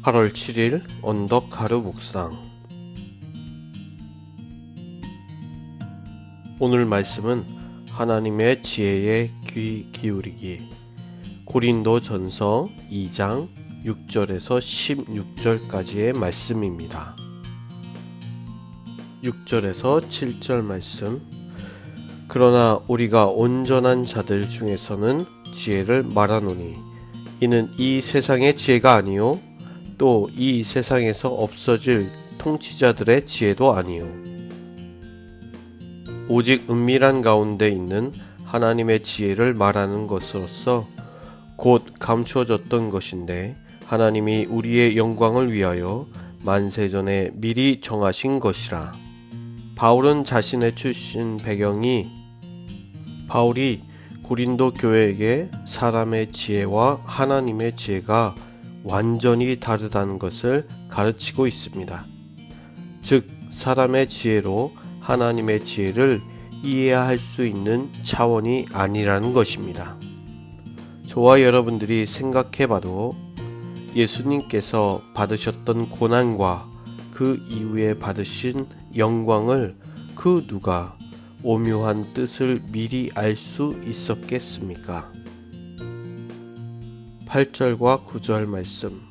8월 7일 언덕 하루 묵상. 오늘 말씀은 하나님의 지혜에 귀 기울이기. 고린도전서 2장 6절에서 16절까지의 말씀입니다. 6절에서 7절 말씀. 그러나 우리가 온전한 자들 중에서는 지혜를 말하노니 이는 이 세상의 지혜가 아니요 또 이 세상에서 없어질 통치자들의 지혜도 아니요 오직 은밀한 가운데 있는 하나님의 지혜를 말하는 것으로서 곧 감추어졌던 것인데 하나님이 우리의 영광을 위하여 만세전에 미리 정하신 것이라. 바울은 자신의 출신 배경이 바울이 고린도 교회에게 사람의 지혜와 하나님의 지혜가 완전히 다르다는 것을 가르치고 있습니다. 즉 사람의 지혜로 하나님의 지혜를 이해할 수 있는 차원이 아니라는 것입니다. 저와 여러분들이 생각해봐도 예수님께서 받으셨던 고난과 그 이후에 받으신 영광을 그 누가 오묘한 뜻을 미리 알 수 있었겠습니까? 8절과 9절 말씀.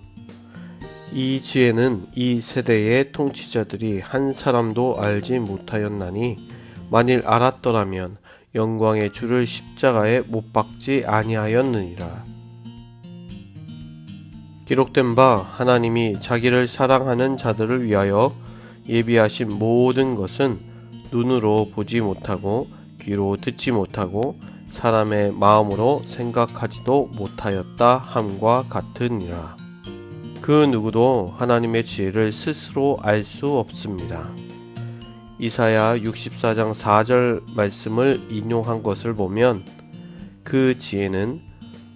이 지혜는 이 세대의 통치자들이 한 사람도 알지 못하였나니 만일 알았더라면 영광의 주를 십자가에 못 박지 아니하였느니라. 기록된 바 하나님이 자기를 사랑하는 자들을 위하여 예비하신 모든 것은 눈으로 보지 못하고 귀로 듣지 못하고 사람의 마음으로 생각하지도 못하였다 함과 같으니라. 그 누구도 하나님의 지혜를 스스로 알 수 없습니다. 이사야 64장 4절 말씀을 인용한 것을 보면 그 지혜는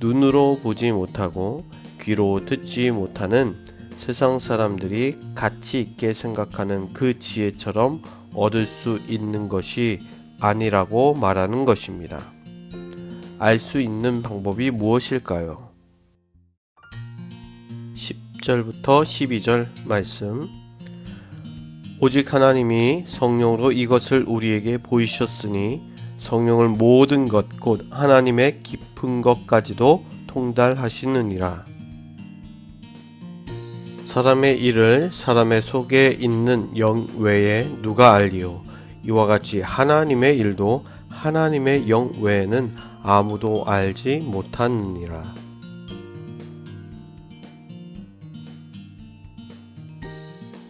눈으로 보지 못하고 귀로 듣지 못하는 세상 사람들이 가치 있게 생각하는 그 지혜처럼 얻을 수 있는 것이 아니라고 말하는 것입니다. 알 수 있는 방법이 무엇일까요? 10절부터 12절 말씀. 오직 하나님이 성령으로 이것을 우리에게 보이셨으니 성령을 모든 것 곧 하나님의 깊은 것까지도 통달하시느니라. 사람의 일을 사람의 속에 있는 영 외에 누가 알리요? 이와 같이 하나님의 일도 하나님의 영 외에는 아무도 알지 못하느니라.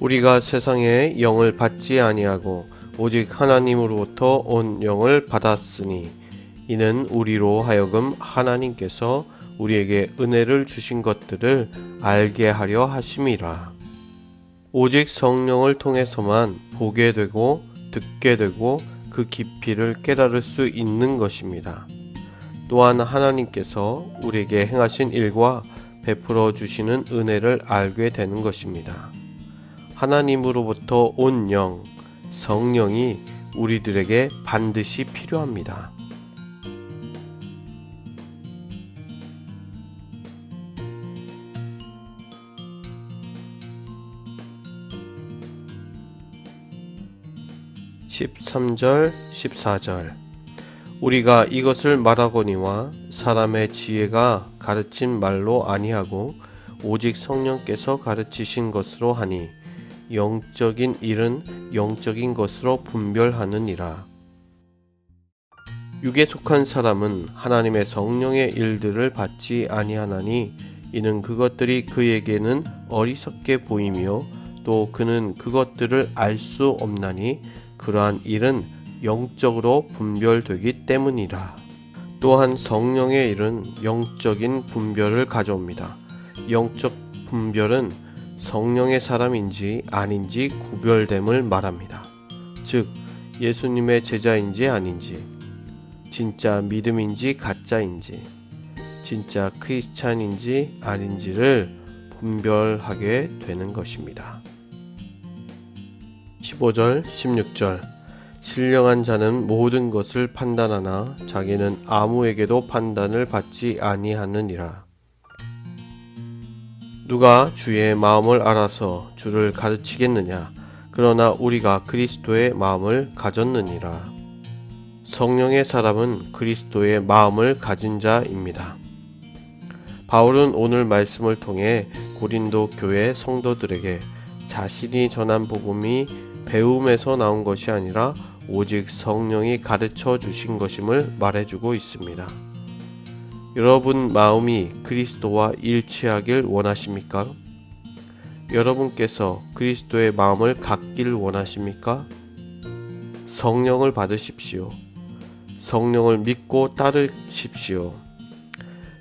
우리가 세상의 영을 받지 아니하고 오직 하나님으로부터 온 영을 받았으니 이는 우리로 하여금 하나님께서 우리에게 은혜를 주신 것들을 알게 하려 하심이라. 오직 성령을 통해서만 보게 되고 듣게 되고 그 깊이를 깨달을 수 있는 것입니다. 또한 하나님께서 우리에게 행하신 일과 베풀어 주시는 은혜를 알게 되는 것입니다. 하나님으로부터 온 영, 성령이 우리들에게 반드시 필요합니다. (13절) (14절) 우리가 이것을 말하거니와 사람의 지혜가 가르친 말로 아니하고 오직 성령께서 가르치신 것으로 하니 영적인 일은 영적인 것으로 분별하느니라. 육에 속한 사람은 하나님의 성령의 일들을 받지 아니하나니 이는 그것들이 그에게는 어리석게 보이며 또 그는 그것들을 알 수 없나니 그러한 일은 영적으로 분별되기 때문이라. 또한 성령의 일은 영적인 분별을 가져옵니다. 영적 분별은 성령의 사람인지 아닌지 구별됨을 말합니다. 즉 예수님의 제자인지 아닌지, 진짜 믿음인지 가짜인지, 진짜 크리스찬인지 아닌지를 분별하게 되는 것입니다. 15절 16절 신령한 자는 모든 것을 판단하나 자기는 아무에게도 판단을 받지 아니하느니라. 누가 주의 마음을 알아서 주를 가르치겠느냐? 그러나 우리가 그리스도의 마음을 가졌느니라. 성령의 사람은 그리스도의 마음을 가진 자입니다. 바울은 오늘 말씀을 통해 고린도 교회 성도들에게 자신이 전한 복음이 배움에서 나온 것이 아니라 오직 성령이 가르쳐 주신 것임을 말해주고 있습니다. 여러분 마음이 그리스도와 일치하길 원하십니까? 여러분께서 그리스도의 마음을 갖길 원하십니까? 성령을 받으십시오. 성령을 믿고 따르십시오.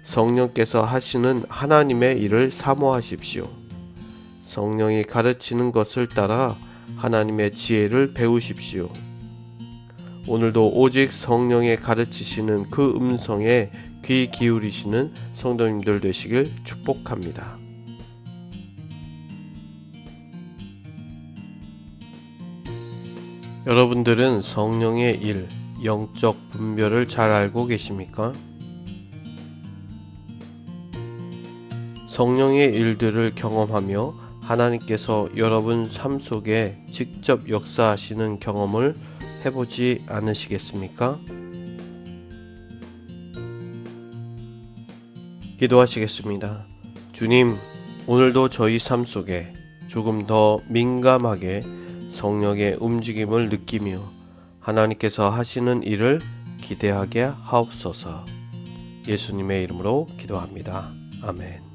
성령께서 하시는 하나님의 일을 사모하십시오. 성령이 가르치는 것을 따라 하나님의 지혜를 배우십시오. 오늘도 오직 성령의 가르치시는 그 음성에 귀 기울이시는 성도님들 되시길 축복합니다. 여러분들은 성령의 일, 영적 분별을 잘 알고 계십니까? 성령의 일들을 경험하며 하나님께서 여러분 삶 속에 직접 역사하시는 경험을 해보지 않으시겠습니까? 기도하시겠습니다. 주님, 오늘도 저희 삶 속에 조금 더 민감하게 성령의 움직임을 느끼며 하나님께서 하시는 일을 기대하게 하옵소서. 예수님의 이름으로 기도합니다. 아멘.